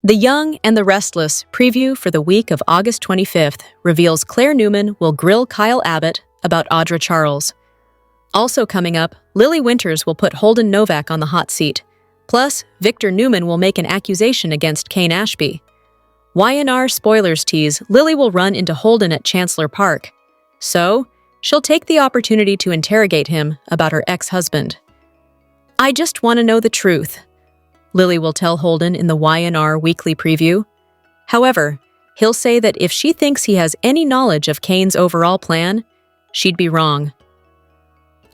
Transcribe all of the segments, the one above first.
The Young and the Restless preview for the week of August 25th reveals Claire Newman will grill Kyle Abbott about Audra Charles. Also coming up, Lily Winters will put Holden Novak on the hot seat. Plus, Victor Newman will make an accusation against Kane Ashby. Y&R spoilers tease Lily will run into Holden at Chancellor Park. So, she'll take the opportunity to interrogate him about her ex-husband. "I just want to know the truth," Lily will tell Holden in the Y&R weekly preview. However, he'll say that if she thinks he has any knowledge of Kane's overall plan, she'd be wrong.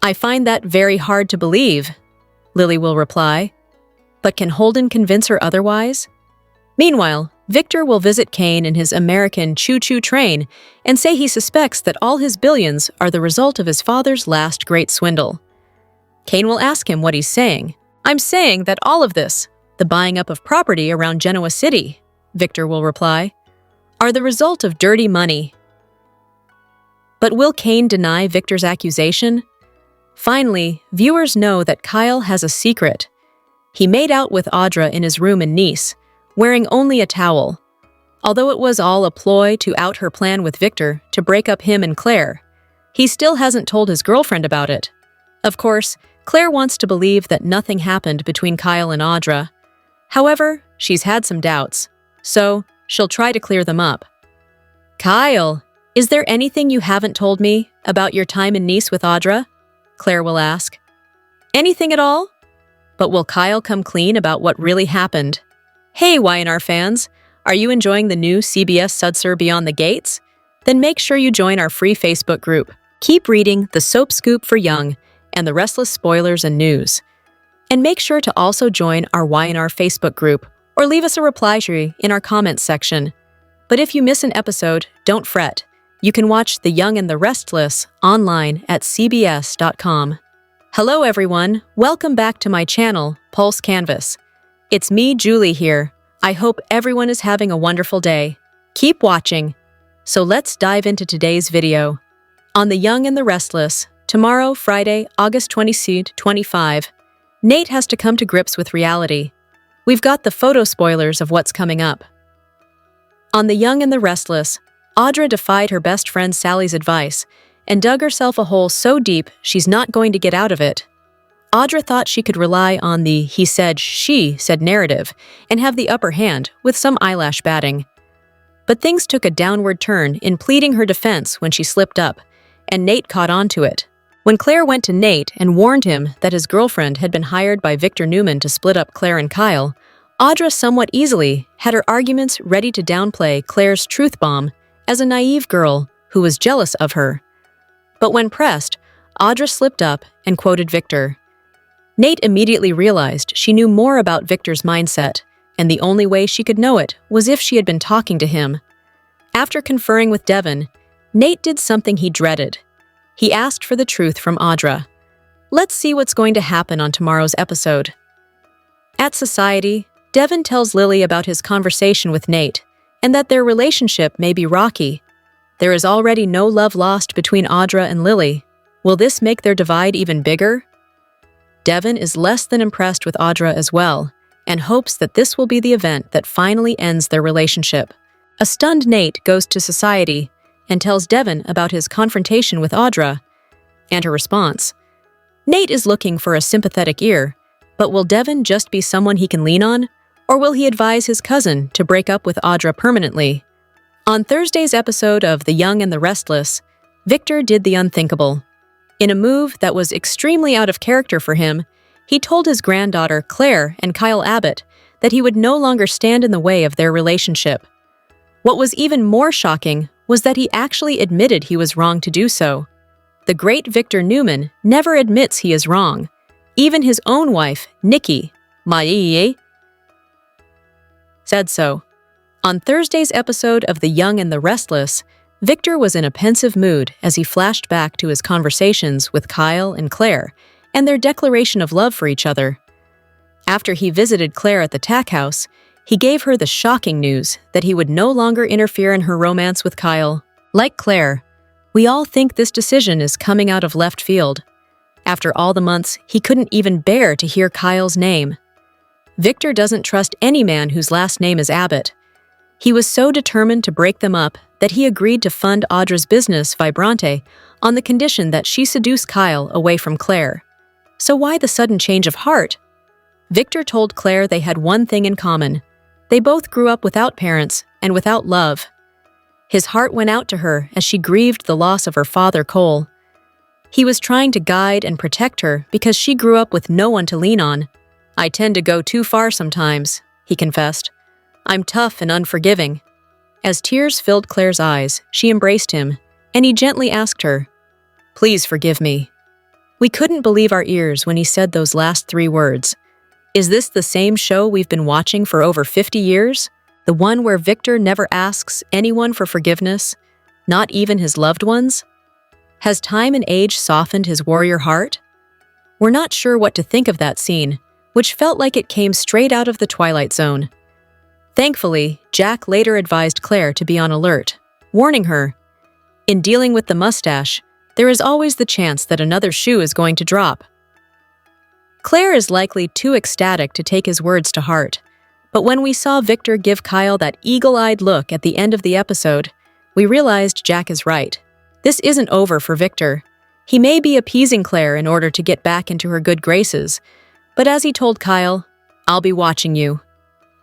"I find that very hard to believe," Lily will reply. But can Holden convince her otherwise? Meanwhile, Victor will visit Kane in his American choo-choo train and say he suspects that all his billions are the result of his father's last great swindle. Kane will ask him what he's saying. "I'm saying that all of this, the buying up of property around Genoa City," Victor will reply, "are the result of dirty money." But will Kane deny Victor's accusation? Finally, viewers know that Kyle has a secret. He made out with Audra in his room in Nice, wearing only a towel. Although it was all a ploy to out her plan with Victor to break up him and Claire, he still hasn't told his girlfriend about it. Of course, Claire wants to believe that nothing happened between Kyle and Audra. However, she's had some doubts, so she'll try to clear them up. "Kyle, is there anything you haven't told me about your time in Nice with Audra?" Claire will ask. "Anything at all?" But will Kyle come clean about what really happened? Hey Y&R fans, are you enjoying the new CBS Sudser Beyond the Gates? Then make sure you join our free Facebook group. Keep reading The Soap Scoop for Young and The Restless spoilers and news. And make sure to also join our Y&R Facebook group or leave us a reply in our comments section. But if you miss an episode, don't fret. You can watch The Young and the Restless online at cbs.com. Hello everyone, welcome back to my channel, Pulse Canvas. It's me, Julie here. I hope everyone is having a wonderful day. Keep watching. So let's dive into today's video. On The Young and the Restless, tomorrow, Friday, August 25, Nate has to come to grips with reality. We've got the photo spoilers of what's coming up. On The Young and the Restless, Audra defied her best friend Sally's advice and dug herself a hole so deep she's not going to get out of it. Audra thought she could rely on the he said, she said narrative and have the upper hand with some eyelash batting. But things took a downward turn in pleading her defense when she slipped up, and Nate caught on to it. When Claire went to Nate and warned him that his girlfriend had been hired by Victor Newman to split up Claire and Kyle, Audra somewhat easily had her arguments ready to downplay Claire's truth bomb as a naive girl who was jealous of her. But when pressed, Audra slipped up and quoted Victor. Nate immediately realized she knew more about Victor's mindset, and the only way she could know it was if she had been talking to him. After conferring with Devon, Nate did something he dreaded. He asked for the truth from Audra. Let's see what's going to happen on tomorrow's episode. At Society, Devon tells Lily about his conversation with Nate, and that their relationship may be rocky. There is already no love lost between Audra and Lily. Will this make their divide even bigger? Devon is less than impressed with Audra as well, and hopes that this will be the event that finally ends their relationship. A stunned Nate goes to Society and tells Devon about his confrontation with Audra, and her response. Nate is looking for a sympathetic ear, but will Devon just be someone he can lean on, or will he advise his cousin to break up with Audra permanently? On Thursday's episode of The Young and the Restless, Victor did the unthinkable. In a move that was extremely out of character for him, he told his granddaughter Claire and Kyle Abbott that he would no longer stand in the way of their relationship. What was even more shocking was that he actually admitted he was wrong to do so. The great Victor Newman never admits he is wrong. Even his own wife, Nikki, said so. On Thursday's episode of The Young and the Restless, Victor was in a pensive mood as he flashed back to his conversations with Kyle and Claire and their declaration of love for each other. After he visited Claire at the tack house, he gave her the shocking news that he would no longer interfere in her romance with Kyle. Like Claire, we all think this decision is coming out of left field. After all the months, he couldn't even bear to hear Kyle's name. Victor doesn't trust any man whose last name is Abbott. He was so determined to break them up that he agreed to fund Audra's business, Vibrante, on the condition that she seduce Kyle away from Claire. So why the sudden change of heart? Victor told Claire they had one thing in common. They both grew up without parents and without love. His heart went out to her as she grieved the loss of her father, Cole. He was trying to guide and protect her because she grew up with no one to lean on. "I tend to go too far sometimes," he confessed. "I'm tough and unforgiving." As tears filled Claire's eyes, she embraced him, and he gently asked her, "Please forgive me." We couldn't believe our ears when he said those last 3 words. Is this the same show we've been watching for over 50 years? The one where Victor never asks anyone for forgiveness, not even his loved ones? Has time and age softened his warrior heart? We're not sure what to think of that scene, which felt like it came straight out of the Twilight Zone. Thankfully, Jack later advised Claire to be on alert, warning her, "In dealing with the mustache, there is always the chance that another shoe is going to drop." Claire is likely too ecstatic to take his words to heart, but when we saw Victor give Kyle that eagle-eyed look at the end of the episode, we realized Jack is right. This isn't over for Victor. He may be appeasing Claire in order to get back into her good graces, but as he told Kyle, "I'll be watching you."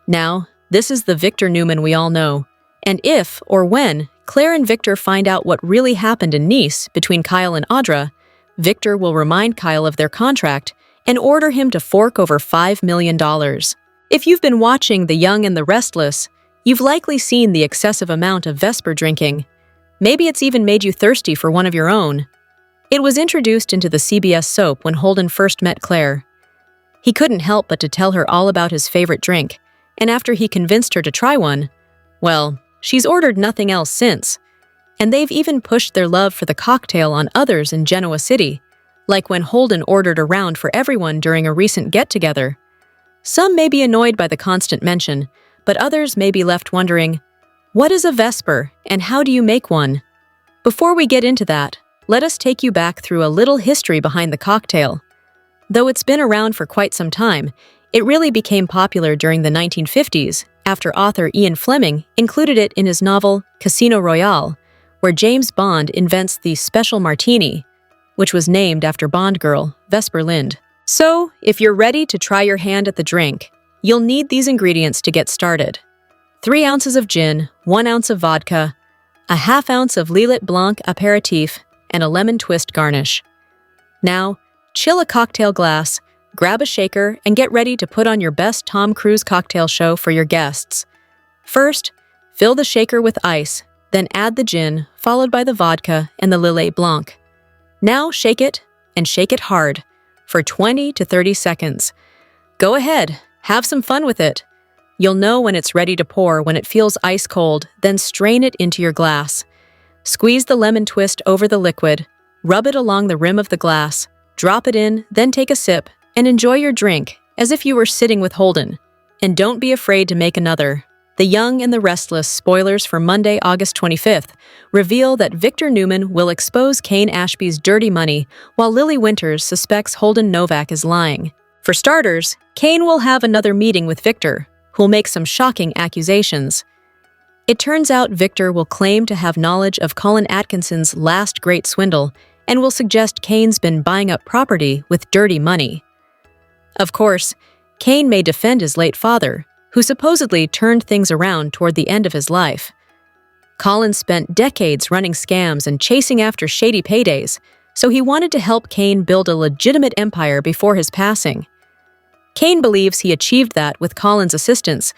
Now, this is the Victor Newman we all know, and if, or when, Claire and Victor find out what really happened in Nice between Kyle and Audra, Victor will remind Kyle of their contract and order him to fork over $5 million. If you've been watching The Young and the Restless, you've likely seen the excessive amount of Vesper drinking. Maybe it's even made you thirsty for one of your own. It was introduced into the CBS soap when Holden first met Claire. He couldn't help but to tell her all about his favorite drink, and after he convinced her to try one, well, she's ordered nothing else since. And they've even pushed their love for the cocktail on others in Genoa City, like when Holden ordered a round for everyone during a recent get-together. Some may be annoyed by the constant mention, but others may be left wondering, what is a Vesper and how do you make one? Before we get into that, let us take you back through a little history behind the cocktail. Though it's been around for quite some time, it really became popular during the 1950s after author Ian Fleming included it in his novel Casino Royale, where James Bond invents the Special Martini, which was named after Bond girl Vesper Lynd. So, if you're ready to try your hand at the drink, you'll need these ingredients to get started. 3 ounces of gin, 1 ounce of vodka, a ½ ounce of Lillet Blanc aperitif, and a lemon twist garnish. Now, chill a cocktail glass, grab a shaker, and get ready to put on your best Tom Cruise cocktail show for your guests. First, fill the shaker with ice, then add the gin, followed by the vodka and the Lillet Blanc. Now shake it, and shake it hard, for 20 to 30 seconds. Go ahead, have some fun with it. You'll know when it's ready to pour when it feels ice cold, then strain it into your glass. Squeeze the lemon twist over the liquid, rub it along the rim of the glass, drop it in, then take a sip, and enjoy your drink as if you were sitting with Holden. And don't be afraid to make another. The Young and the Restless spoilers for Monday, August 25th reveal that Victor Newman will expose Kane Ashby's dirty money while Lily Winters suspects Holden Novak is lying. For starters, Kane will have another meeting with Victor, who'll make some shocking accusations. It turns out Victor will claim to have knowledge of Colin Atkinson's last great swindle and will suggest Kane's been buying up property with dirty money. Of course, Kane may defend his late father, who supposedly turned things around toward the end of his life. Colin spent decades running scams and chasing after shady paydays, so he wanted to help Kane build a legitimate empire before his passing. Kane believes he achieved that with Colin's assistance,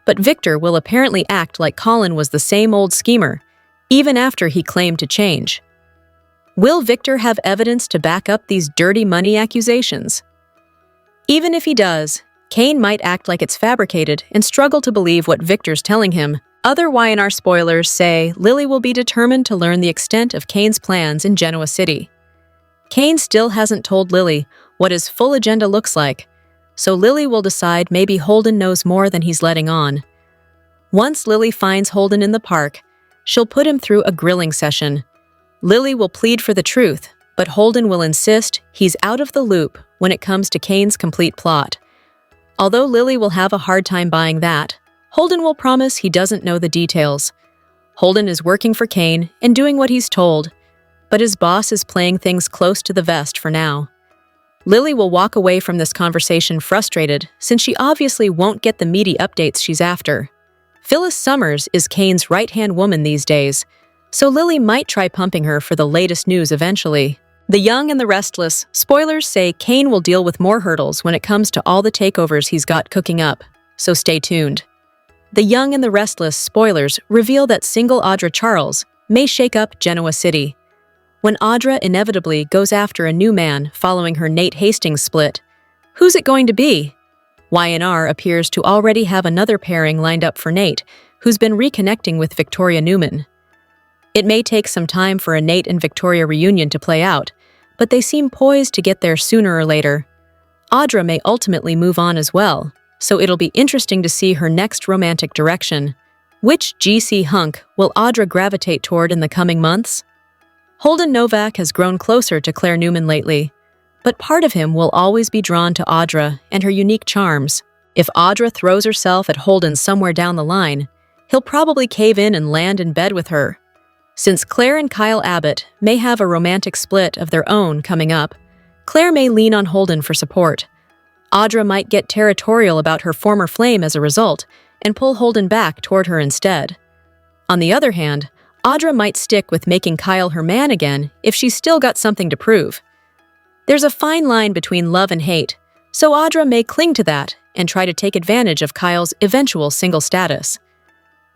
but Victor will apparently act like Colin was the same old schemer, even after he claimed to change. Will Victor have evidence to back up these dirty money accusations? Even if he does, Kane might act like it's fabricated and struggle to believe what Victor's telling him. Other Y&R spoilers say Lily will be determined to learn the extent of Kane's plans in Genoa City. Kane still hasn't told Lily what his full agenda looks like, so Lily will decide maybe Holden knows more than he's letting on. Once Lily finds Holden in the park, she'll put him through a grilling session. Lily will plead for the truth, but Holden will insist he's out of the loop when it comes to Kane's complete plot. Although Lily will have a hard time buying that, Holden will promise he doesn't know the details. Holden is working for Kane and doing what he's told, but his boss is playing things close to the vest for now. Lily will walk away from this conversation frustrated since she obviously won't get the meaty updates she's after. Phyllis Summers is Kane's right-hand woman these days, so Lily might try pumping her for the latest news eventually. The Young and the Restless spoilers say Kane will deal with more hurdles when it comes to all the takeovers he's got cooking up, so stay tuned. The Young and the Restless spoilers reveal that single Audra Charles may shake up Genoa City. When Audra inevitably goes after a new man following her Nate Hastings split, who's it going to be? Y&R appears to already have another pairing lined up for Nate, who's been reconnecting with Victoria Newman. It may take some time for a Nate and Victoria reunion to play out, but they seem poised to get there sooner or later. Audra may ultimately move on as well, so it'll be interesting to see her next romantic direction. Which GC hunk will Audra gravitate toward in the coming months? Holden Novak has grown closer to Claire Newman lately, but part of him will always be drawn to Audra and her unique charms. If Audra throws herself at Holden somewhere down the line, he'll probably cave in and land in bed with her. Since Claire and Kyle Abbott may have a romantic split of their own coming up, Claire may lean on Holden for support. Audra might get territorial about her former flame as a result and pull Holden back toward her instead. On the other hand, Audra might stick with making Kyle her man again if she's still got something to prove. There's a fine line between love and hate, so Audra may cling to that and try to take advantage of Kyle's eventual single status.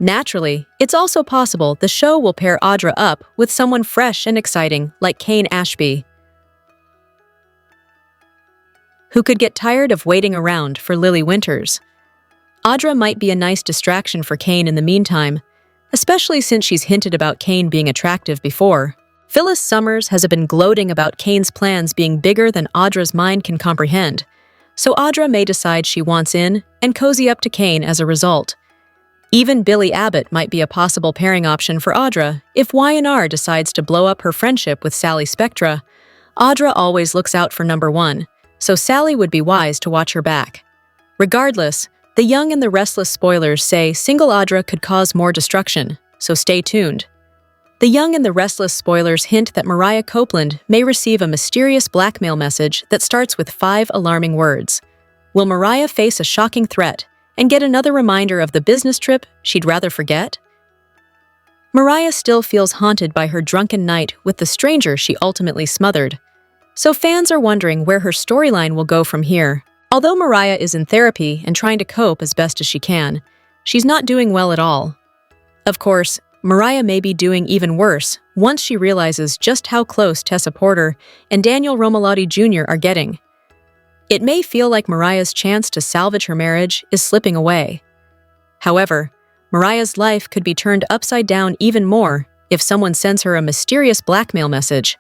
Naturally, it's also possible the show will pair Audra up with someone fresh and exciting like Kane Ashby, who could get tired of waiting around for Lily Winters. Audra might be a nice distraction for Kane in the meantime, especially since she's hinted about Kane being attractive before. Phyllis Summers has been gloating about Kane's plans being bigger than Audra's mind can comprehend, so Audra may decide she wants in and cozy up to Kane as a result. Even Billy Abbott might be a possible pairing option for Audra if Y&R decides to blow up her friendship with Sally Spectra. Audra always looks out for number one, so Sally would be wise to watch her back. Regardless, the Young and the Restless spoilers say single Audra could cause more destruction, so stay tuned. The Young and the Restless spoilers hint that Mariah Copeland may receive a mysterious blackmail message that starts with 5 alarming words. Will Mariah face a shocking threat and get another reminder of the business trip she'd rather forget? Mariah still feels haunted by her drunken night with the stranger she ultimately smothered, so fans are wondering where her storyline will go from here. Although Mariah is in therapy and trying to cope as best as she can, she's not doing well at all. Of course, Mariah may be doing even worse once she realizes just how close Tessa Porter and Daniel Romalotti Jr. are getting. It may feel like Mariah's chance to salvage her marriage is slipping away. However, Mariah's life could be turned upside down even more if someone sends her a mysterious blackmail message.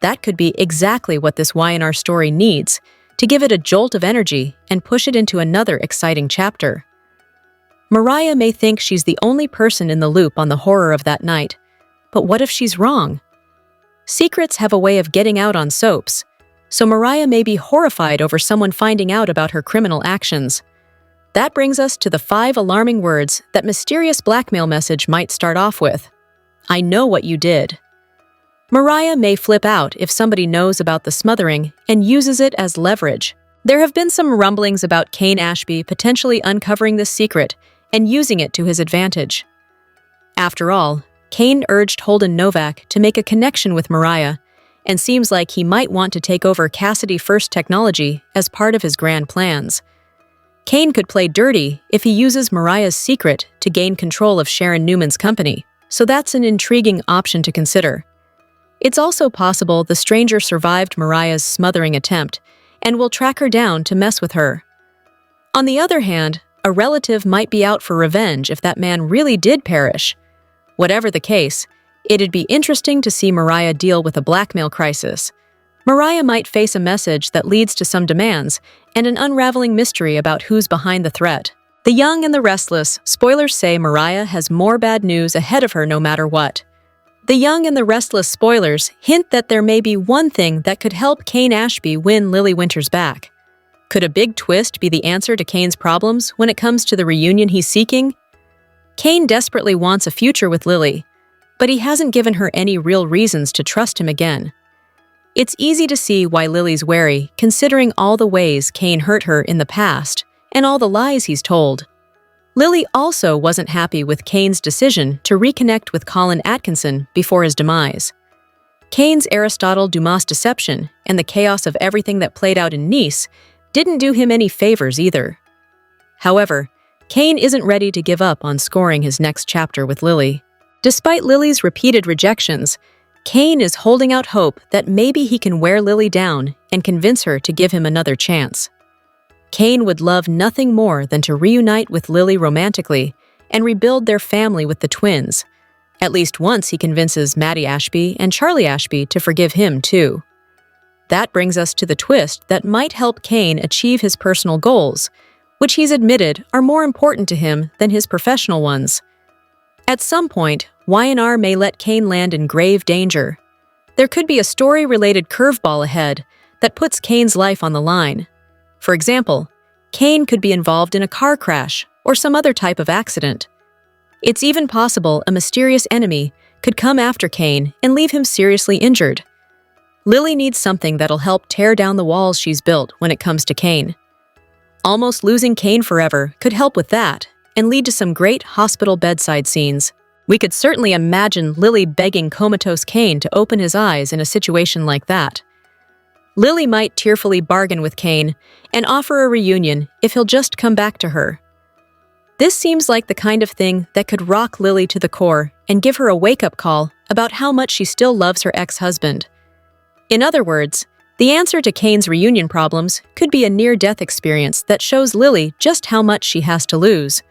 That could be exactly what this Y&R story needs to give it a jolt of energy and push it into another exciting chapter. Mariah may think she's the only person in the loop on the horror of that night, but what if she's wrong? Secrets have a way of getting out on soaps, so Mariah may be horrified over someone finding out about her criminal actions. That brings us to the 5 alarming words that mysterious blackmail message might start off with. I know what you did. Mariah may flip out if somebody knows about the smothering and uses it as leverage. There have been some rumblings about Kane Ashby potentially uncovering this secret and using it to his advantage. After all, Kane urged Holden Novak to make a connection with Mariah, and seems like he might want to take over Cassidy First Technology as part of his grand plans. Kane could play dirty if he uses Mariah's secret to gain control of Sharon Newman's company, so that's an intriguing option to consider. It's also possible the stranger survived Mariah's smothering attempt and will track her down to mess with her. On the other hand, a relative might be out for revenge if that man really did perish. Whatever the case, it'd be interesting to see Mariah deal with a blackmail crisis. Mariah might face a message that leads to some demands and an unraveling mystery about who's behind the threat. The Young and the Restless spoilers say Mariah has more bad news ahead of her no matter what. The Young and the Restless spoilers hint that there may be one thing that could help Kane Ashby win Lily Winters back. Could a big twist be the answer to Kane's problems when it comes to the reunion he's seeking? Kane desperately wants a future with Lily, but he hasn't given her any real reasons to trust him again. It's easy to see why Lily's wary, considering all the ways Kane hurt her in the past and all the lies he's told. Lily also wasn't happy with Kane's decision to reconnect with Colin Atkinson before his demise. Kane's Aristotle Dumas deception and the chaos of everything that played out in Nice didn't do him any favors either. However, Kane isn't ready to give up on scoring his next chapter with Lily. Despite Lily's repeated rejections, Kane is holding out hope that maybe he can wear Lily down and convince her to give him another chance. Kane would love nothing more than to reunite with Lily romantically and rebuild their family with the twins. At least once he convinces Maddie Ashby and Charlie Ashby to forgive him too. That brings us to the twist that might help Kane achieve his personal goals, which he's admitted are more important to him than his professional ones. At some point, Y&R may let Kane land in grave danger. There could be a story-related curveball ahead that puts Kane's life on the line. For example, Kane could be involved in a car crash or some other type of accident. It's even possible a mysterious enemy could come after Kane and leave him seriously injured. Lily needs something that'll help tear down the walls she's built when it comes to Kane. Almost losing Kane forever could help with that and lead to some great hospital bedside scenes. We could certainly imagine Lily begging comatose Kane to open his eyes in a situation like that. Lily might tearfully bargain with Kane and offer a reunion if he'll just come back to her. This seems like the kind of thing that could rock Lily to the core and give her a wake-up call about how much she still loves her ex-husband. In other words, the answer to Kane's reunion problems could be a near-death experience that shows Lily just how much she has to lose.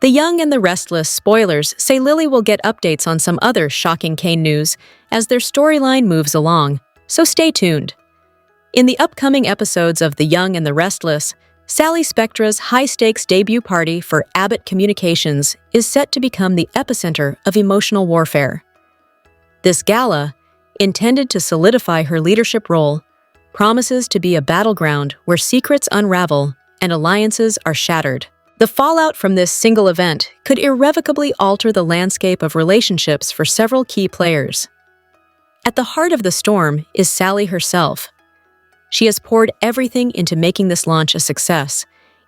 The Young and the Restless spoilers say Lily will get updates on some other shocking Kane news as their storyline moves along, so stay tuned. In the upcoming episodes of The Young and the Restless, Sally Spectra's high-stakes debut party for Abbott Communications is set to become the epicenter of emotional warfare. This gala, intended to solidify her leadership role, promises to be a battleground where secrets unravel and alliances are shattered. The fallout from this single event could irrevocably alter the landscape of relationships for several key players. At the heart of the storm is Sally herself. She has poured everything into making this launch a success,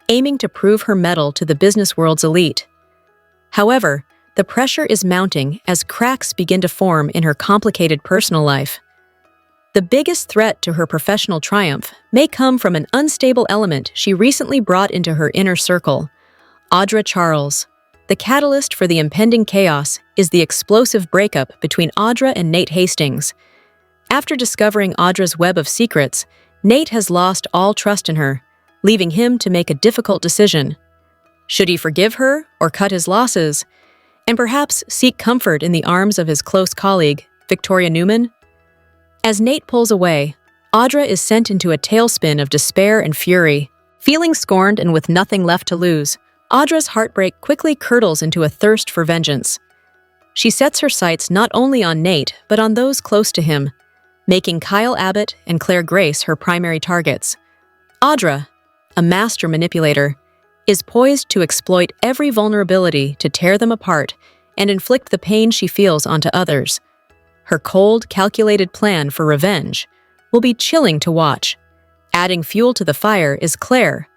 aiming to prove her mettle to the business world's elite. However, the pressure is mounting as cracks begin to form in her complicated personal life. The biggest threat to her professional triumph may come from an unstable element she recently brought into her inner circle, Audra Charles. The catalyst for the impending chaos is the explosive breakup between Audra and Nate Hastings. After discovering Audra's web of secrets, Nate has lost all trust in her, leaving him to make a difficult decision. Should he forgive her or cut his losses, and perhaps seek comfort in the arms of his close colleague, Victoria Newman? As Nate pulls away, Audra is sent into a tailspin of despair and fury. Feeling scorned and with nothing left to lose, Audra's heartbreak quickly curdles into a thirst for vengeance. She sets her sights not only on Nate, but on those close to him, making Kyle Abbott and Claire Grace her primary targets. Audra, a master manipulator, is poised to exploit every vulnerability to tear them apart and inflict the pain she feels onto others. Her cold, calculated plan for revenge will be chilling to watch. Adding fuel to the fire is Claire,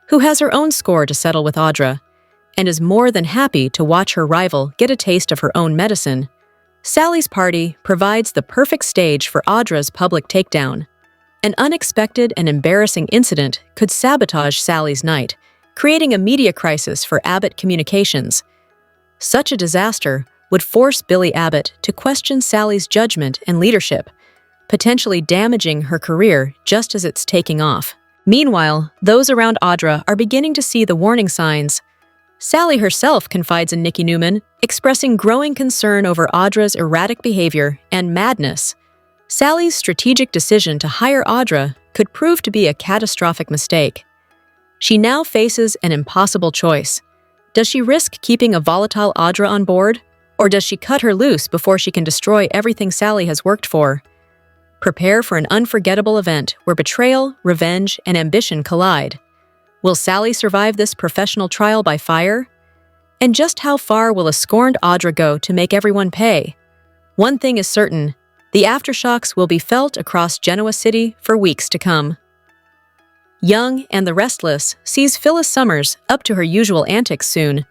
who has her own score to settle with Audra, and is more than happy to watch her rival get a taste of her own medicine. Sally's party provides the perfect stage for Audra's public takedown. An unexpected and embarrassing incident could sabotage Sally's night, creating a media crisis for Abbott Communications. Such a disaster would force Billy Abbott to question Sally's judgment and leadership, potentially damaging her career just as it's taking off. Meanwhile, those around Audra are beginning to see the warning signs. Sally herself confides in Nikki Newman, expressing growing concern over Audra's erratic behavior and madness. Sally's strategic decision to hire Audra could prove to be a catastrophic mistake. She now faces an impossible choice. Does she risk keeping a volatile Audra on board, or does she cut her loose before she can destroy everything Sally has worked for? Prepare for an unforgettable event where betrayal, revenge, and ambition collide. Will Sally survive this professional trial by fire? And just how far will a scorned Audra go to make everyone pay? One thing is certain, the aftershocks will be felt across Genoa City for weeks to come. Young and the Restless sees Phyllis Summers up to her usual antics soon.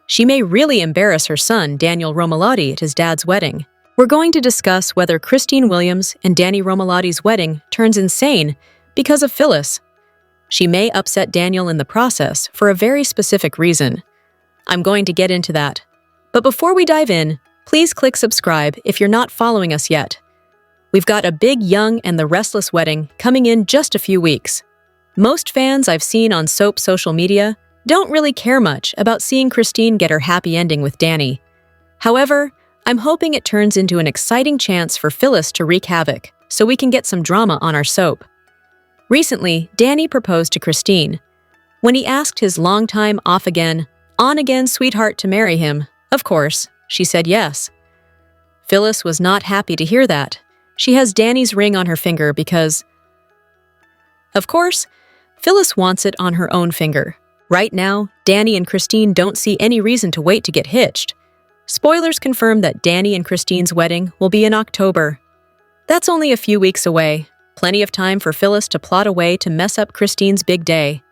She may really embarrass her son, Daniel Romalotti, at his dad's wedding. We're going to discuss whether Christine Williams and Danny Romalotti's wedding turns insane because of Phyllis. She may upset Daniel in the process for a very specific reason. I'm going to get into that. But before we dive in, please click subscribe if you're not following us yet. We've got a big Young and the Restless wedding coming in just a few weeks. Most fans I've seen on soap social media don't really care much about seeing Christine get her happy ending with Danny. However, I'm hoping it turns into an exciting chance for Phyllis to wreak havoc, so we can get some drama on our soap. Recently, Danny proposed to Christine. When he asked his longtime off-again, on-again sweetheart to marry him, of course, she said yes. Phyllis was not happy to hear that. She has Danny's ring on her finger because, of course, Phyllis wants it on her own finger. Right now, Danny and Christine don't see any reason to wait to get hitched. Spoilers confirm that Danny and Christine's wedding will be in October. That's only a few weeks away, plenty of time for Phyllis to plot a way to mess up Christine's big day.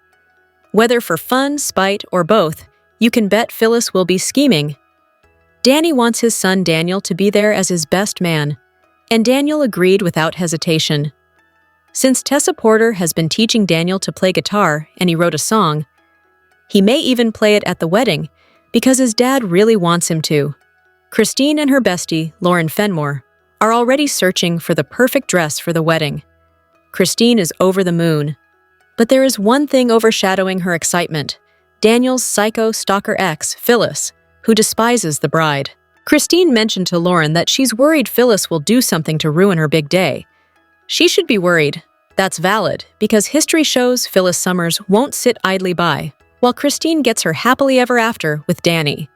Whether for fun, spite, or both, you can bet Phyllis will be scheming. Danny wants his son Daniel to be there as his best man, and Daniel agreed without hesitation. Since Tessa Porter has been teaching Daniel to play guitar and he wrote a song, he may even play it at the wedding because his dad really wants him to. Christine and her bestie, Lauren Fenmore, are already searching for the perfect dress for the wedding. Christine is over the moon. But there is one thing overshadowing her excitement: Daniel's psycho stalker ex, Phyllis, who despises the bride. Christine mentioned to Lauren that she's worried Phyllis will do something to ruin her big day. She should be worried. That's valid, because history shows Phyllis Summers won't sit idly by while Christine gets her happily ever after with Danny.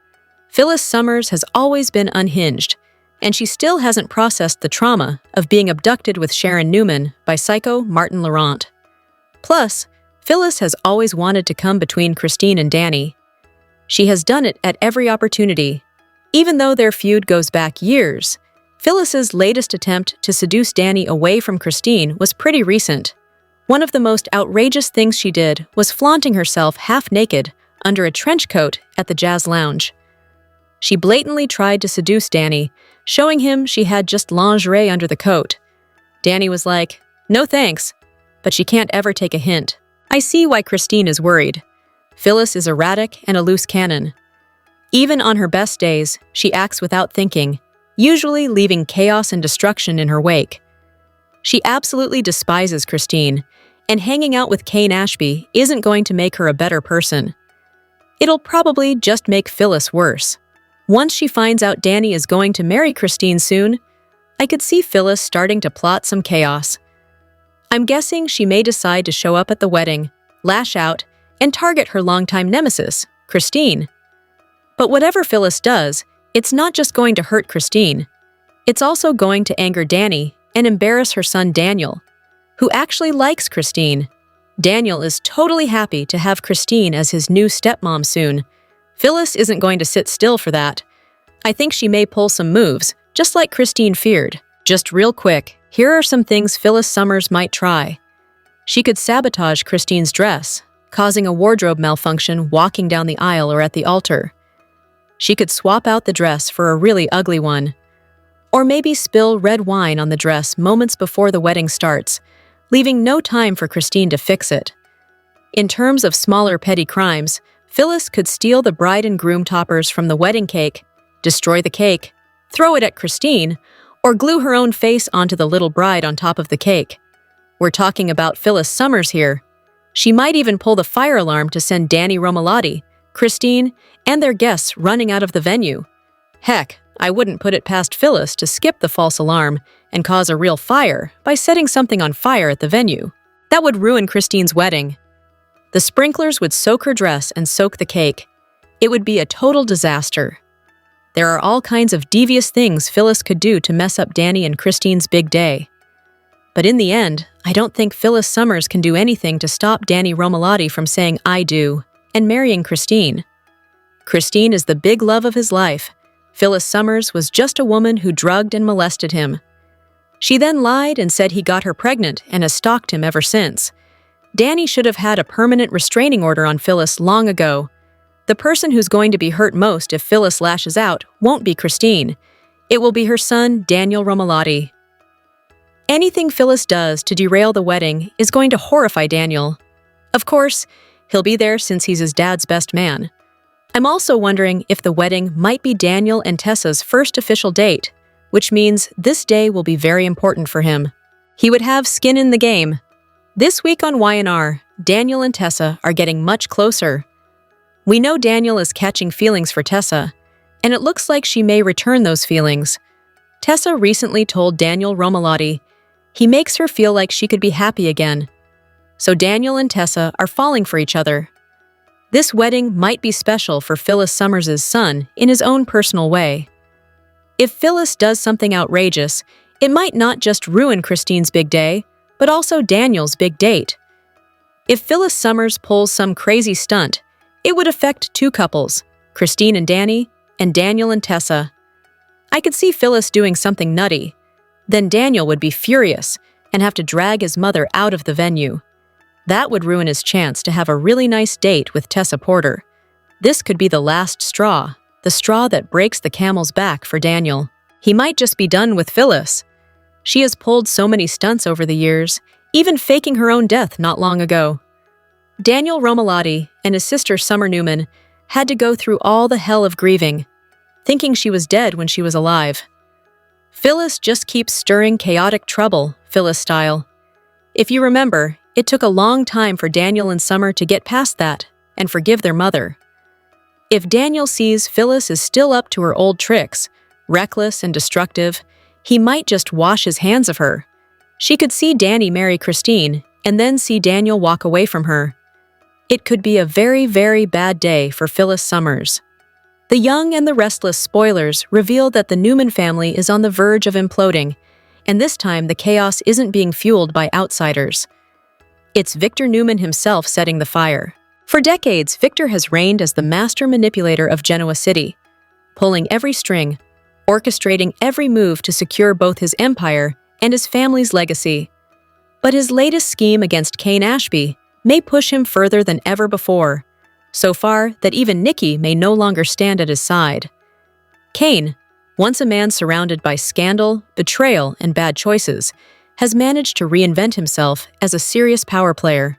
Phyllis Summers has always been unhinged, and she still hasn't processed the trauma of being abducted with Sharon Newman by psycho Martin Laurent. Plus, Phyllis has always wanted to come between Christine and Danny. She has done it at every opportunity. Even though their feud goes back years, Phyllis's latest attempt to seduce Danny away from Christine was pretty recent. One of the most outrageous things she did was flaunting herself half-naked under a trench coat at the Jazz Lounge. She blatantly tried to seduce Danny, showing him she had just lingerie under the coat. Danny was like, "No thanks," but she can't ever take a hint. I see why Christine is worried. Phyllis is erratic and a loose cannon. Even on her best days, she acts without thinking, usually leaving chaos and destruction in her wake. She absolutely despises Christine, and hanging out with Kane Ashby isn't going to make her a better person. It'll probably just make Phyllis worse. Once she finds out Danny is going to marry Christine soon, I could see Phyllis starting to plot some chaos. I'm guessing she may decide to show up at the wedding, lash out, and target her longtime nemesis, Christine. But whatever Phyllis does, it's not just going to hurt Christine. It's also going to anger Danny and embarrass her son Daniel, who actually likes Christine. Daniel is totally happy to have Christine as his new stepmom soon. Phyllis isn't going to sit still for that. I think she may pull some moves, just like Christine feared. Just real quick, here are some things Phyllis Summers might try. She could sabotage Christine's dress, causing a wardrobe malfunction walking down the aisle or at the altar. She could swap out the dress for a really ugly one. Or maybe spill red wine on the dress moments before the wedding starts, leaving no time for Christine to fix it. In terms of smaller petty crimes, Phyllis could steal the bride and groom toppers from the wedding cake, destroy the cake, throw it at Christine, or glue her own face onto the little bride on top of the cake. We're talking about Phyllis Summers here. She might even pull the fire alarm to send Danny Romalotti, Christine, and their guests running out of the venue. Heck, I wouldn't put it past Phyllis to skip the false alarm and cause a real fire by setting something on fire at the venue. That would ruin Christine's wedding. The sprinklers would soak her dress and soak the cake. It would be a total disaster. There are all kinds of devious things Phyllis could do to mess up Danny and Christine's big day. But in the end, I don't think Phyllis Summers can do anything to stop Danny Romalotti from saying "I do" and marrying Christine. Christine is the big love of his life. Phyllis Summers was just a woman who drugged and molested him. She then lied and said he got her pregnant and has stalked him ever since. Danny should have had a permanent restraining order on Phyllis long ago. The person who's going to be hurt most if Phyllis lashes out won't be Christine. It will be her son, Daniel Romalotti. Anything Phyllis does to derail the wedding is going to horrify Daniel. Of course, he'll be there since he's his dad's best man. I'm also wondering if the wedding might be Daniel and Tessa's first official date, which means this day will be very important for him. He would have skin in the game. This week on Y&R, Daniel and Tessa are getting much closer. We know Daniel is catching feelings for Tessa, and it looks like she may return those feelings. Tessa recently told Daniel Romalotti he makes her feel like she could be happy again. So Daniel and Tessa are falling for each other. This wedding might be special for Phyllis Summers' son in his own personal way. If Phyllis does something outrageous, it might not just ruin Christine's big day, but also Daniel's big date. If Phyllis Summers pulls some crazy stunt, it would affect two couples, Christine and Danny, and Daniel and Tessa. I could see Phyllis doing something nutty. Then Daniel would be furious and have to drag his mother out of the venue. That would ruin his chance to have a really nice date with Tessa Porter. This could be the last straw, the straw that breaks the camel's back for Daniel. He might just be done with Phyllis. She has pulled so many stunts over the years, even faking her own death not long ago. Daniel Romalotti and his sister Summer Newman had to go through all the hell of grieving, thinking she was dead when she was alive. Phyllis just keeps stirring chaotic trouble, Phyllis style. If you remember, it took a long time for Daniel and Summer to get past that and forgive their mother. If Daniel sees Phyllis is still up to her old tricks, reckless and destructive, he might just wash his hands of her. She could see Danny marry Christine and then see Daniel walk away from her. It could be a very, very bad day for Phyllis Summers. The Young and the Restless spoilers reveal that the Newman family is on the verge of imploding, and this time the chaos isn't being fueled by outsiders. It's Victor Newman himself setting the fire. For decades, Victor has reigned as the master manipulator of Genoa City, pulling every string, orchestrating every move to secure both his empire and his family's legacy. But his latest scheme against Kane Ashby may push him further than ever before, so far that even Nikki may no longer stand at his side. Kane, once a man surrounded by scandal, betrayal, and bad choices, has managed to reinvent himself as a serious power player.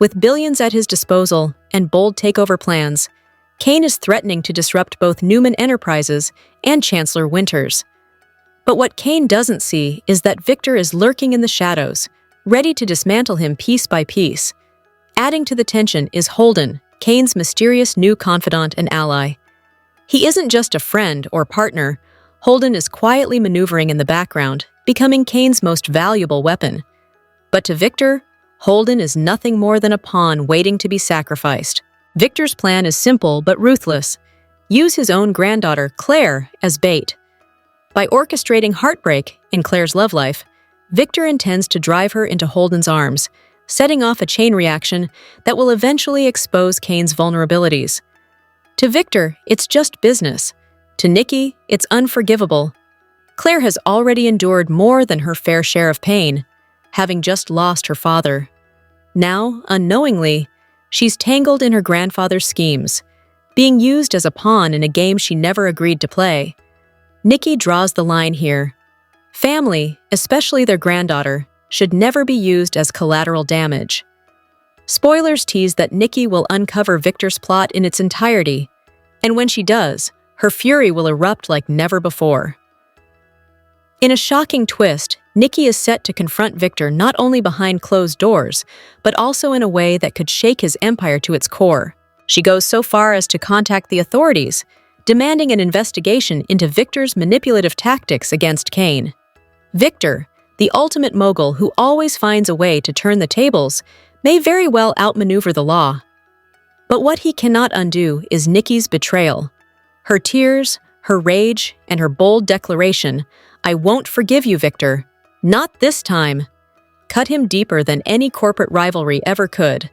With billions at his disposal and bold takeover plans, Kane is threatening to disrupt both Newman Enterprises and Chancellor Winters. But what Kane doesn't see is that Victor is lurking in the shadows, ready to dismantle him piece by piece. Adding to the tension is Holden, Kane's mysterious new confidant and ally. He isn't just a friend or partner. Holden is quietly maneuvering in the background, becoming Kane's most valuable weapon. But to Victor, Holden is nothing more than a pawn waiting to be sacrificed. Victor's plan is simple but ruthless. Use his own granddaughter, Claire, as bait. By orchestrating heartbreak in Claire's love life, Victor intends to drive her into Holden's arms, setting off a chain reaction that will eventually expose Kane's vulnerabilities. To Victor, it's just business. To Nikki, it's unforgivable. Claire has already endured more than her fair share of pain, having just lost her father. Now, unknowingly, she's tangled in her grandfather's schemes, being used as a pawn in a game she never agreed to play. Nikki draws the line here. Family, especially their granddaughter, should never be used as collateral damage. Spoilers tease that Nikki will uncover Victor's plot in its entirety, and when she does, her fury will erupt like never before. In a shocking twist, Nikki is set to confront Victor not only behind closed doors, but also in a way that could shake his empire to its core. She goes so far as to contact the authorities, demanding an investigation into Victor's manipulative tactics against Kane. Victor, the ultimate mogul who always finds a way to turn the tables, may very well outmaneuver the law. But what he cannot undo is Nikki's betrayal. Her tears, her rage, and her bold declaration, "I won't forgive you, Victor," Not this time. Cut him deeper than any corporate rivalry ever could.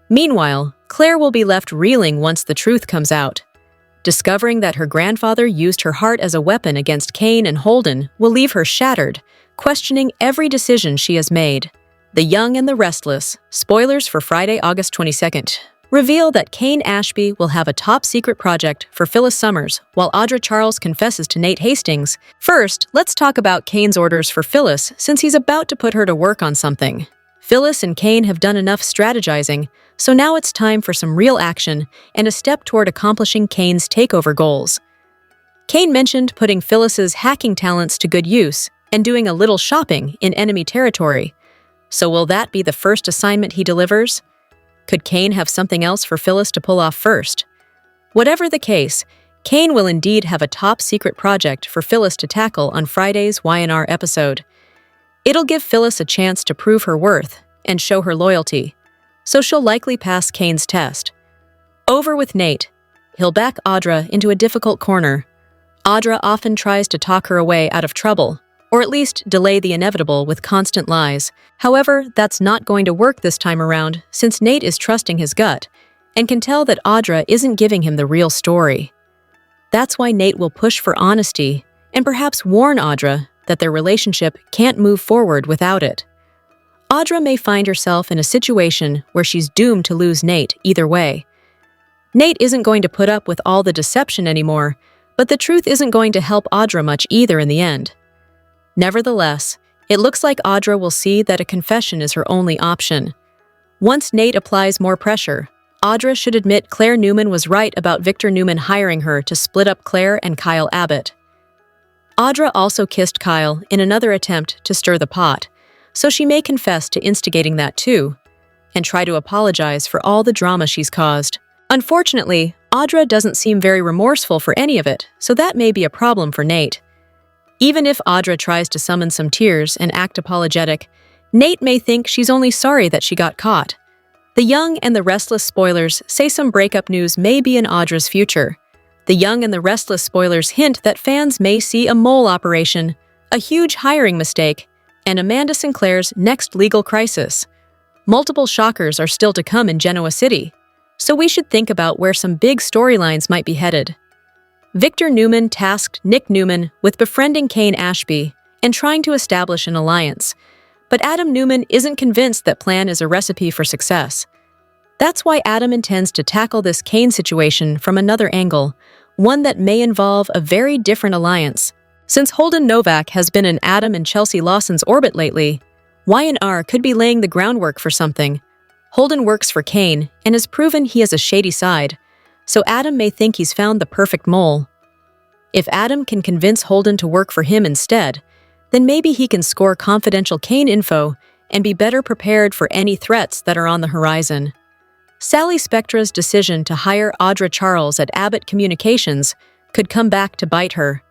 Meanwhile, Claire will be left reeling once the truth comes out. Discovering that her grandfather used her heart as a weapon against Kane and Holden will leave her shattered, questioning every decision she has made. The Young and the Restless, spoilers for Friday, August 22nd, reveal that Kane Ashby will have a top-secret project for Phyllis Summers while Audra Charles confesses to Nate Hastings. First, let's talk about Kane's orders for Phyllis since he's about to put her to work on something. Phyllis and Kane have done enough strategizing, so now it's time for some real action and a step toward accomplishing Kane's takeover goals. Kane mentioned putting Phyllis's hacking talents to good use and doing a little shopping in enemy territory. So will that be the first assignment he delivers? Could Kane have something else for Phyllis to pull off first? Whatever the case, Kane will indeed have a top-secret project for Phyllis to tackle on Friday's Y&R episode. It'll give Phyllis a chance to prove her worth and show her loyalty, so she'll likely pass Kane's test. Over with Nate. He'll back Audra into a difficult corner. Audra often tries to talk her away out of trouble, or at least delay the inevitable with constant lies. However, that's not going to work this time around since Nate is trusting his gut and can tell that Audra isn't giving him the real story. That's why Nate will push for honesty and perhaps warn Audra that their relationship can't move forward without it. Audra may find herself in a situation where she's doomed to lose Nate either way. Nate isn't going to put up with all the deception anymore, but the truth isn't going to help Audra much either in the end. Nevertheless, it looks like Audra will see that a confession is her only option. Once Nate applies more pressure, Audra should admit Claire Newman was right about Victor Newman hiring her to split up Claire and Kyle Abbott. Audra also kissed Kyle in another attempt to stir the pot, so she may confess to instigating that too, and try to apologize for all the drama she's caused. Unfortunately, Audra doesn't seem very remorseful for any of it, so that may be a problem for Nate. Even if Audra tries to summon some tears and act apologetic, Nate may think she's only sorry that she got caught. The Young and the Restless spoilers say some breakup news may be in Audra's future. The Young and the Restless spoilers hint that fans may see a mole operation, a huge hiring mistake, and Amanda Sinclair's next legal crisis. Multiple shockers are still to come in Genoa City, so we should think about where some big storylines might be headed. Victor Newman tasked Nick Newman with befriending Kane Ashby and trying to establish an alliance, but Adam Newman isn't convinced that plan is a recipe for success. That's why Adam intends to tackle this Kane situation from another angle, one that may involve a very different alliance. Since Holden Novak has been in Adam and Chelsea Lawson's orbit lately, Y&R could be laying the groundwork for something. Holden works for Kane and has proven he has a shady side, so Adam may think he's found the perfect mole. If Adam can convince Holden to work for him instead, then maybe he can score confidential Kane info and be better prepared for any threats that are on the horizon. Sally Spectra's decision to hire Audra Charles at Abbott Communications could come back to bite her.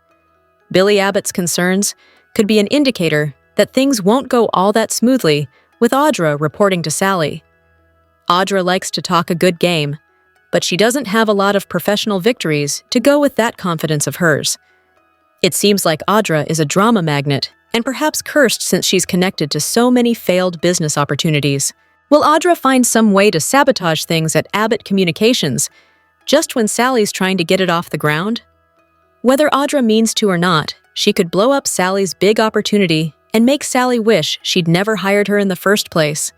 Billy Abbott's concerns could be an indicator that things won't go all that smoothly with Audra reporting to Sally. Audra likes to talk a good game, but she doesn't have a lot of professional victories to go with that confidence of hers. It seems like Audra is a drama magnet and perhaps cursed since she's connected to so many failed business opportunities. Will Audra find some way to sabotage things at Abbott Communications just when Sally's trying to get it off the ground? Whether Audra means to or not, she could blow up Sally's big opportunity and make Sally wish she'd never hired her in the first place.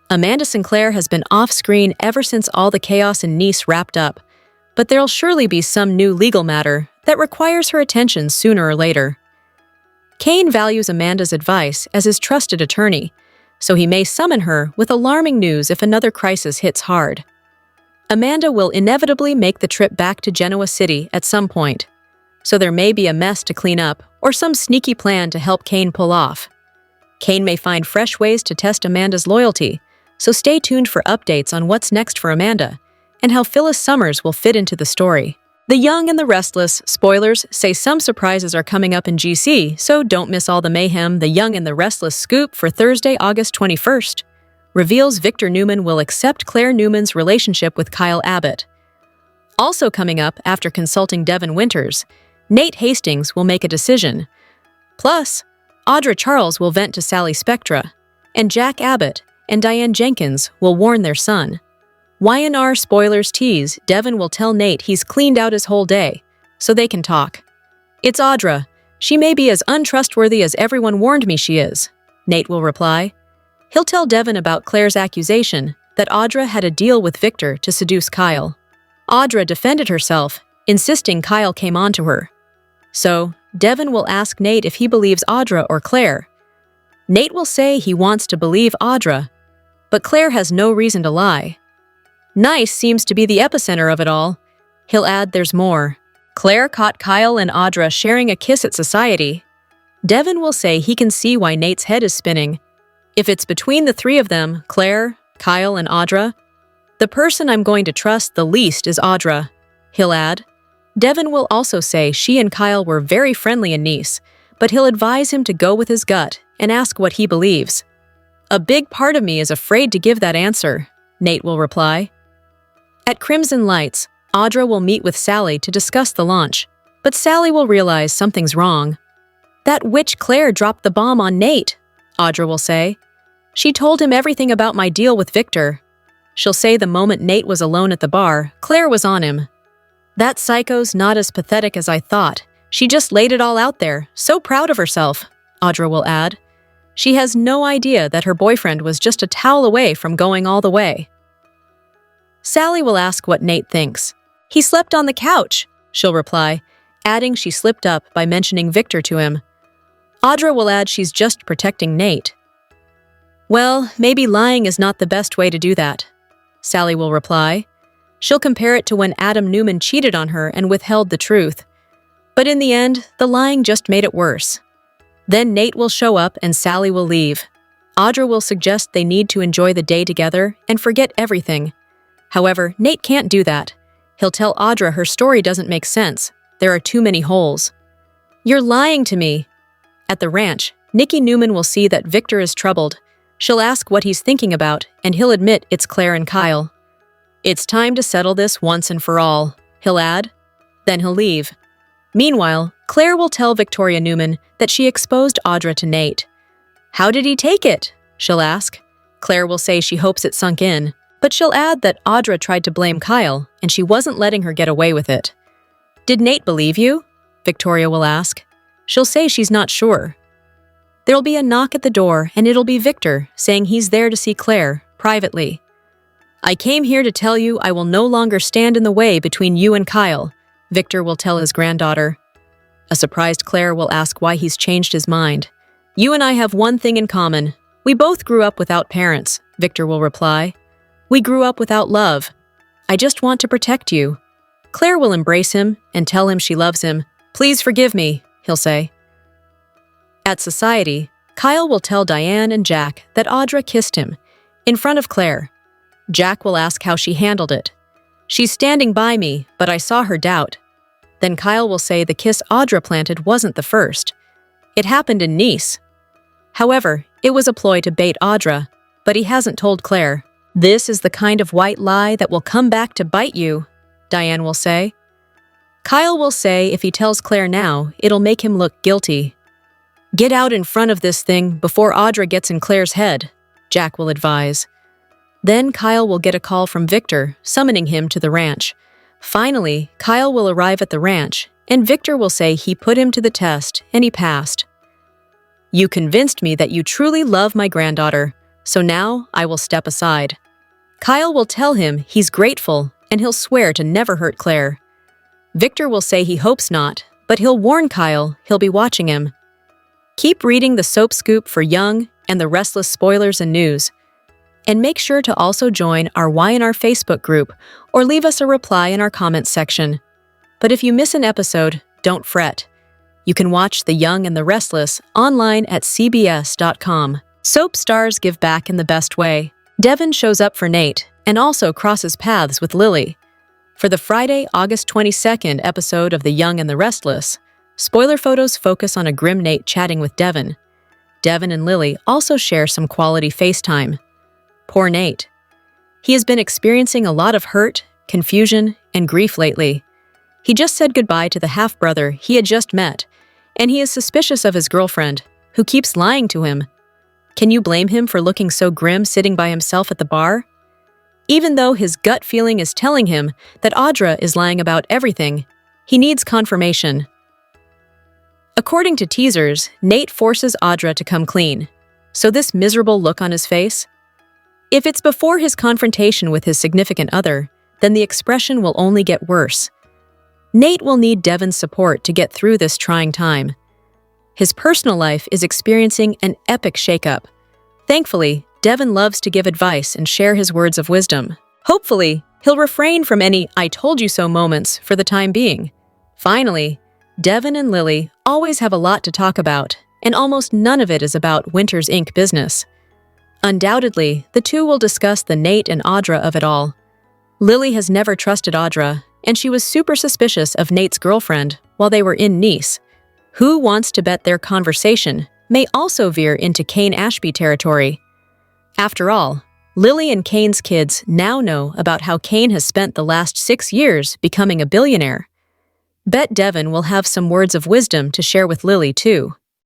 Amanda Sinclair has been off-screen ever since all the chaos in Nice wrapped up, but there'll surely be some new legal matter that requires her attention sooner or later. Kane values Amanda's advice as his trusted attorney, so he may summon her with alarming news if another crisis hits hard. Amanda will inevitably make the trip back to Genoa City at some point, so there may be a mess to clean up or some sneaky plan to help Kane pull off. Kane may find fresh ways to test Amanda's loyalty, so stay tuned for updates on what's next for Amanda and how Phyllis Summers will fit into the story. The Young and the Restless spoilers say some surprises are coming up in GC, so don't miss all the mayhem. The Young and the Restless scoop for Thursday, August 21st reveals Victor Newman will accept Claire Newman's relationship with Kyle Abbott. Also coming up after consulting Devin Winters, Nate Hastings will make a decision. Plus, Audra Charles will vent to Sally Spectra, and Jack Abbott and Diane Jenkins will warn their son. Y&R spoilers tease Devin will tell Nate he's cleaned out his whole day, so they can talk. "It's Audra. She may be as untrustworthy as everyone warned me she is," Nate will reply. He'll tell Devin about Claire's accusation that Audra had a deal with Victor to seduce Kyle. Audra defended herself, insisting Kyle came on to her. So, Devin will ask Nate if he believes Audra or Claire. Nate will say he wants to believe Audra, but Claire has no reason to lie. Nice seems to be the epicenter of it all. He'll add there's more. Claire caught Kyle and Audra sharing a kiss at society. Devin will say he can see why Nate's head is spinning. If it's between the three of them, Claire, Kyle, and Audra, the person I'm going to trust the least is Audra, he'll add. Devin will also say she and Kyle were very friendly in Nice, but he'll advise him to go with his gut and ask what he believes. "A big part of me is afraid to give that answer," Nate will reply. At Crimson Lights, Audra will meet with Sally to discuss the launch, but Sally will realize something's wrong. "That witch Claire dropped the bomb on Nate," Audra will say. "She told him everything about my deal with Victor." She'll say the moment Nate was alone at the bar, Claire was on him. "That psycho's not as pathetic as I thought. She just laid it all out there, so proud of herself," Audra will add. She has no idea that her boyfriend was just a towel away from going all the way. Sally will ask what Nate thinks. "He slept on the couch," she'll reply, adding she slipped up by mentioning Victor to him. Audra will add she's just protecting Nate. "Well, maybe lying is not the best way to do that," Sally will reply. She'll compare it to when Adam Newman cheated on her and withheld the truth. But in the end, the lying just made it worse. Then Nate will show up and Sally will leave. Audra will suggest they need to enjoy the day together and forget everything. However, Nate can't do that. He'll tell Audra her story doesn't make sense. There are too many holes. "You're lying to me." At the ranch, Nikki Newman will see that Victor is troubled. She'll ask what he's thinking about, and he'll admit it's Claire and Kyle. "It's time to settle this once and for all," he'll add. Then he'll leave. Meanwhile, Claire will tell Victoria Newman that she exposed Audra to Nate. "How did he take it?" she'll ask. Claire will say she hopes it sunk in, but she'll add that Audra tried to blame Kyle, and she wasn't letting her get away with it. "Did Nate believe you?" Victoria will ask. She'll say she's not sure. There'll be a knock at the door, and it'll be Victor, saying he's there to see Claire, privately. "I came here to tell you I will no longer stand in the way between you and Kyle," Victor will tell his granddaughter. A surprised Claire will ask why he's changed his mind. "You and I have one thing in common. We both grew up without parents," Victor will reply. "We grew up without love. I just want to protect you." Claire will embrace him and tell him she loves him. "Please forgive me," he'll say. At society, Kyle will tell Diane and Jack that Audra kissed him, in front of Claire. Jack will ask how she handled it. "She's standing by me, but I saw her doubt." Then Kyle will say the kiss Audra planted wasn't the first. It happened in Nice. However, it was a ploy to bait Audra, but he hasn't told Claire. "This is the kind of white lie that will come back to bite you," Diane will say. Kyle will say if he tells Claire now, it'll make him look guilty. "Get out in front of this thing before Audra gets in Claire's head," Jack will advise. Then Kyle will get a call from Victor, summoning him to the ranch. Finally, Kyle will arrive at the ranch, and Victor will say he put him to the test and he passed. "You convinced me that you truly love my granddaughter, so now I will step aside." Kyle will tell him he's grateful and he'll swear to never hurt Claire. Victor will say he hopes not, but he'll warn Kyle he'll be watching him. Keep reading the Soap Scoop for Young and the Restless spoilers and news. And make sure to also join our Y&R Facebook group or leave us a reply in our comments section. But if you miss an episode, don't fret. You can watch The Young and the Restless online at cbs.com. Soap stars give back in the best way. Devin shows up for Nate and also crosses paths with Lily. For the Friday, August 22nd episode of The Young and the Restless, spoiler photos focus on a grim Nate chatting with Devin. Devin and Lily also share some quality FaceTime. Poor Nate. He has been experiencing a lot of hurt, confusion, and grief lately. He just said goodbye to the half-brother he had just met, and he is suspicious of his girlfriend, who keeps lying to him. Can you blame him for looking so grim sitting by himself at the bar? Even though his gut feeling is telling him that Audra is lying about everything, he needs confirmation. According to teasers, Nate forces Audra to come clean. So this miserable look on his face? If it's before his confrontation with his significant other, then the expression will only get worse. Nate will need Devon's support to get through this trying time. His personal life is experiencing an epic shakeup. Thankfully, Devon loves to give advice and share his words of wisdom. Hopefully, he'll refrain from any "I told you so" moments for the time being. Finally, Devon and Lily always have a lot to talk about, and almost none of it is about Winters Inc. business. Undoubtedly, the two will discuss the Nate and Audra of it all. Lily has never trusted Audra, and she was super suspicious of Nate's girlfriend while they were in Nice. Who wants to bet their conversation may also veer into Kane Ashby territory. After all, Lily and Kane's kids now know about how Kane has spent the last 6 years becoming a billionaire. Bet Devon will have some words of wisdom to share with Lily, too.